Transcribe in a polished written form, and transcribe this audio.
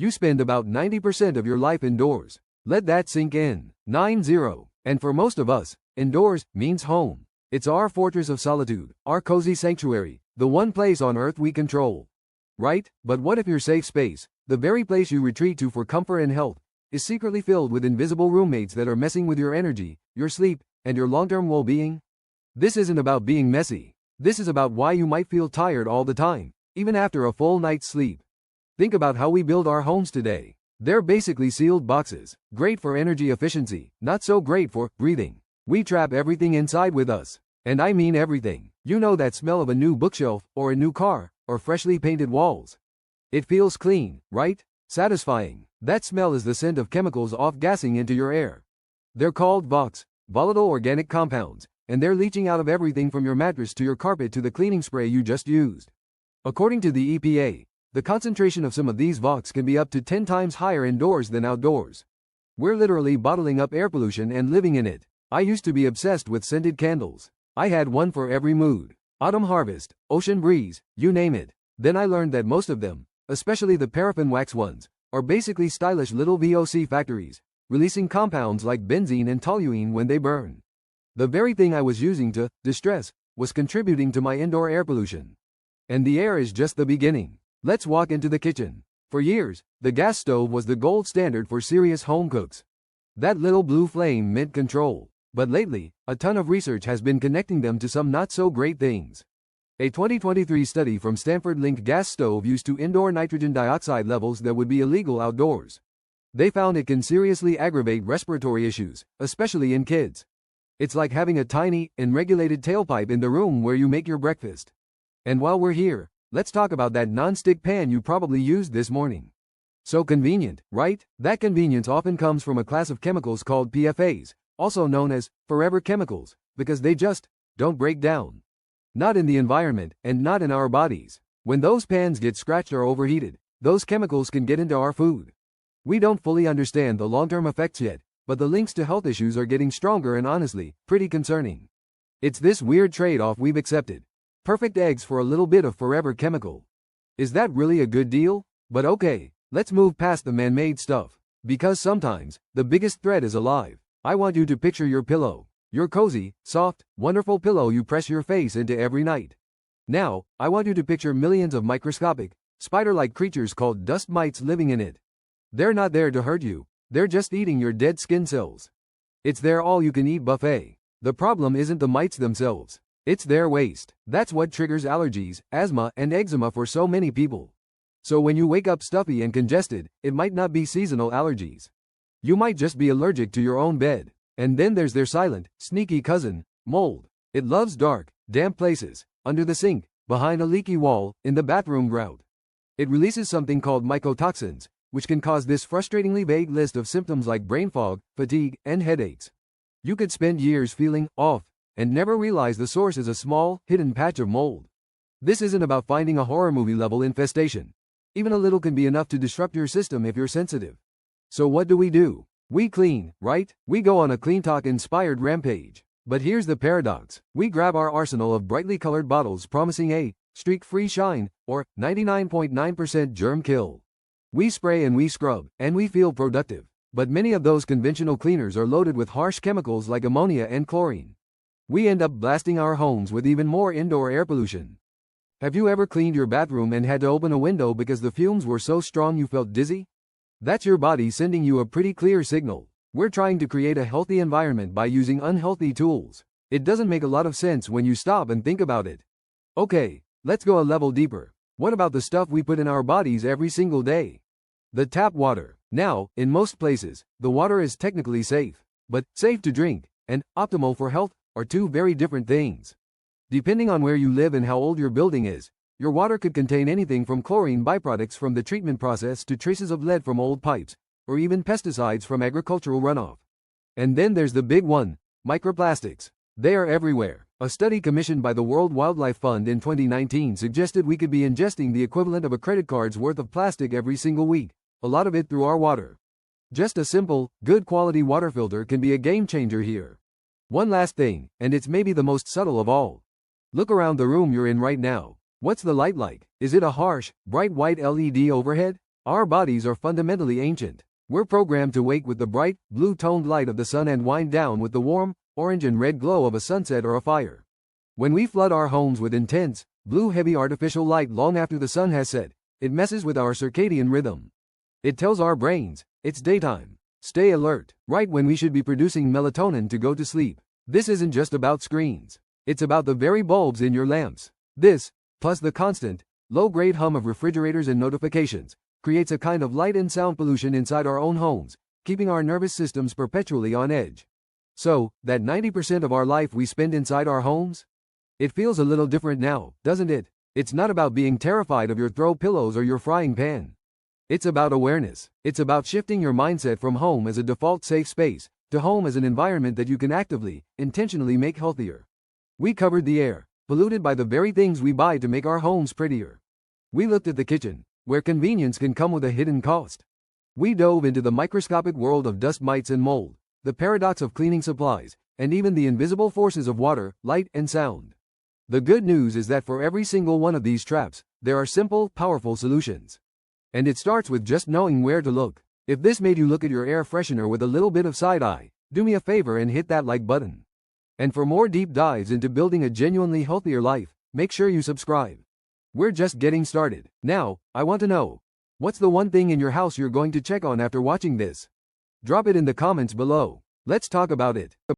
You spend about 90% of your life indoors. Let that sink in. 90. And for most of us, indoors means home. It's our fortress of solitude, our cozy sanctuary, the one place on earth we control. Right? But what if your safe space, the very place you retreat to for comfort and health, is secretly filled with invisible roommates that are messing with your energy, your sleep, and your long-term well-being? This isn't about being messy. This is about why you might feel tired all the time, even after a full night's sleep. Think about how we build our homes today. They're basically sealed boxes, great for energy efficiency, not so great for breathing. We trap everything inside with us. And I mean everything. You know that smell of a new bookshelf, or a new car, or freshly painted walls. It feels clean, right? Satisfying. That smell is the scent of chemicals off-gassing into your air. They're called VOCs, volatile organic compounds, and they're leaching out of everything from your mattress to your carpet to the cleaning spray you just used. According to the EPA, the concentration of some of these VOCs can be up to 10 times higher indoors than outdoors. We're literally bottling up air pollution and living in it. I used to be obsessed with scented candles. I had one for every mood. Autumn harvest, ocean breeze, you name it. Then I learned that most of them, especially the paraffin wax ones, are basically stylish little VOC factories, releasing compounds like benzene and toluene when they burn. The very thing I was using to distress was contributing to my indoor air pollution. And the air is just the beginning. Let's walk into the kitchen. For years, the gas stove was the gold standard for serious home cooks. That little blue flame meant control. But lately, a ton of research has been connecting them to some not-so-great things. A 2023 study from Stanford linked gas stove use to indoor nitrogen dioxide levels that would be illegal outdoors. They found it can seriously aggravate respiratory issues, especially in kids. It's like having a tiny, unregulated tailpipe in the room where you make your breakfast. And while we're here, let's talk about that non-stick pan you probably used this morning. So convenient, right? That convenience often comes from a class of chemicals called PFAs, also known as forever chemicals, because they just don't break down. Not in the environment, and not in our bodies. When those pans get scratched or overheated, those chemicals can get into our food. We don't fully understand the long-term effects yet, but the links to health issues are getting stronger and honestly, pretty concerning. It's this weird trade-off we've accepted. Perfect eggs for a little bit of forever chemical. Is that really a good deal? But okay, let's move past the man-made stuff. Because sometimes, the biggest threat is alive. I want you to picture your pillow. Your cozy, soft, wonderful pillow you press your face into every night. Now, I want you to picture millions of microscopic, spider-like creatures called dust mites living in it. They're not there to hurt you. They're just eating your dead skin cells. It's their all-you-can-eat buffet. The problem isn't the mites themselves. It's their waste. That's what triggers allergies, asthma, and eczema for so many people. So when you wake up stuffy and congested, it might not be seasonal allergies. You might just be allergic to your own bed. And then there's their silent, sneaky cousin, mold. It loves dark, damp places, under the sink, behind a leaky wall, in the bathroom grout. It releases something called mycotoxins, which can cause this frustratingly vague list of symptoms like brain fog, fatigue, and headaches. You could spend years feeling off, and never realize the source is a small, hidden patch of mold. This isn't about finding a horror movie level infestation. Even a little can be enough to disrupt your system if you're sensitive. So what do? We clean, right? We go on a clean talk-inspired rampage. But here's the paradox. We grab our arsenal of brightly colored bottles promising a streak-free shine, or 99.9% germ kill. We spray and we scrub, and we feel productive. But many of those conventional cleaners are loaded with harsh chemicals like ammonia and chlorine. We end up blasting our homes with even more indoor air pollution. Have you ever cleaned your bathroom and had to open a window because the fumes were so strong you felt dizzy? That's your body sending you a pretty clear signal. We're trying to create a healthy environment by using unhealthy tools. It doesn't make a lot of sense when you stop and think about it. Okay, let's go a level deeper. What about the stuff we put in our bodies every single day? The tap water. Now, in most places, the water is technically safe. But safe to drink and optimal for health are two very different things. Depending on where you live and how old your building is, your water could contain anything from chlorine byproducts from the treatment process to traces of lead from old pipes, or even pesticides from agricultural runoff. And then there's the big one, microplastics. They are everywhere. A study commissioned by the World Wildlife Fund in 2019 suggested we could be ingesting the equivalent of a credit card's worth of plastic every single week, a lot of it through our water. Just a simple, good quality water filter can be a game changer here. One last thing, and it's maybe the most subtle of all. Look around the room you're in right now. What's the light like? Is it a harsh, bright white LED overhead? Our bodies are fundamentally ancient. We're programmed to wake with the bright, blue-toned light of the sun and wind down with the warm, orange and red glow of a sunset or a fire. When we flood our homes with intense, blue-heavy artificial light long after the sun has set, it messes with our circadian rhythm. It tells our brains, it's daytime. Stay alert, right when we should be producing melatonin to go to sleep. This isn't just about screens. It's about the very bulbs in your lamps. This, plus the constant, low-grade hum of refrigerators and notifications, creates a kind of light and sound pollution inside our own homes, keeping our nervous systems perpetually on edge. So, that 90% of our life we spend inside our homes? It feels a little different now, doesn't it? It's not about being terrified of your throw pillows or your frying pan. It's about awareness. It's about shifting your mindset from home as a default safe space to home as an environment that you can actively, intentionally make healthier. We covered the air, polluted by the very things we buy to make our homes prettier. We looked at the kitchen, where convenience can come with a hidden cost. We dove into the microscopic world of dust mites and mold, the paradox of cleaning supplies, and even the invisible forces of water, light, and sound. The good news is that for every single one of these traps, there are simple, powerful solutions. And it starts with just knowing where to look. If this made you look at your air freshener with a little bit of side-eye, do me a favor and hit that like button. And for more deep dives into building a genuinely healthier life, make sure you subscribe. We're just getting started. Now, I want to know, what's the one thing in your house you're going to check on after watching this? Drop it in the comments below. Let's talk about it.